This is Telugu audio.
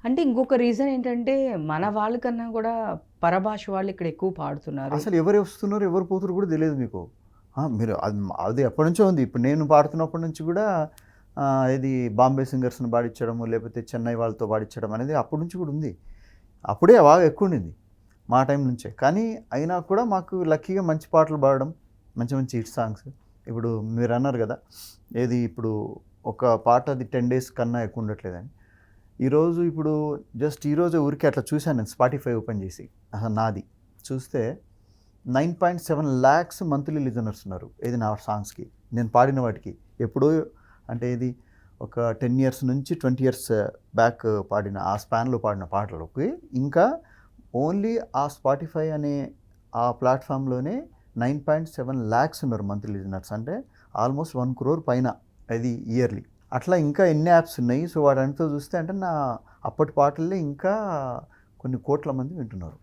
అంటే ఇంకొక రీజన్ ఏంటంటే, మన వాళ్ళకన్నా గూడా పరభాష వాళ్ళు ఇక్కడ ఎక్కువ పాడుతున్నారు. అసలు ఎవరు వస్తున్నారు, ఎవరు పోతుర్రో కూడా తెలీదు మీకు. మీరు అది ఎప్పటినుంచో ఉంది. ఇప్పుడు నేను పాడుతున్నప్పటి నుంచి కూడా ఇది బాంబే సింగర్స్‌ని పాడించడము, లేకపోతే చెన్నై వాళ్ళతో పాడించడం అనేది అప్పటి నుంచి కూడా ఉంది. అప్పుడే బాగా ఎక్కువుండింది. మా టైం నుంచే. కానీ అయినా కూడా మాకు లక్కీగా మంచి పాటలు పాడడం, మంచి మంచి హిట్ సాంగ్స్. ఇప్పుడు మీరన్నారు గదా! ఏది ఇప్పుడు ఒక పాట అది 10 డేస్ కన్నా ఎక్కువ ఉండట్లేదని. ఈరోజు ఇప్పుడు జస్ట్ ఈరోజే ఊరికే అట్లా చూశాను నేను స్పాటిఫై ఓపెన్ చేసి. నాది. చూస్తే 9.7 లాక్స్ మంత్లీ లిజనర్స్ ఉన్నారు. ఏది నా సాంగ్స్‌కి. నేను పాడిన వాటికి. ఎప్పుడో అంటే ఇది ఒక 10 ఇయర్స్ నుంచి 20 ఇయర్స్ బ్యాక్ పాడిన ఆ స్పాన్‌లో పాడిన పాటలకి ఇంకా ఓన్లీ ఆ స్పాటిఫై అనే ఆ ప్లాట్‌ఫామ్‌లోనే 9.7 లాక్స్ ఉన్నారు మంత్లీ లిజనర్స్. అంటే ఆల్మోస్ట్ 1 క్రోర్ పైన అది ఇయర్లీ. అట్లా ఇంకా ఎన్ని యాప్స్ ఉన్నాయి. సో వాటన్నిటితో చూస్తే అంటే నా అప్పటి పాటలే ఇంకా కొన్ని కోట్ల మంది వింటున్నారు.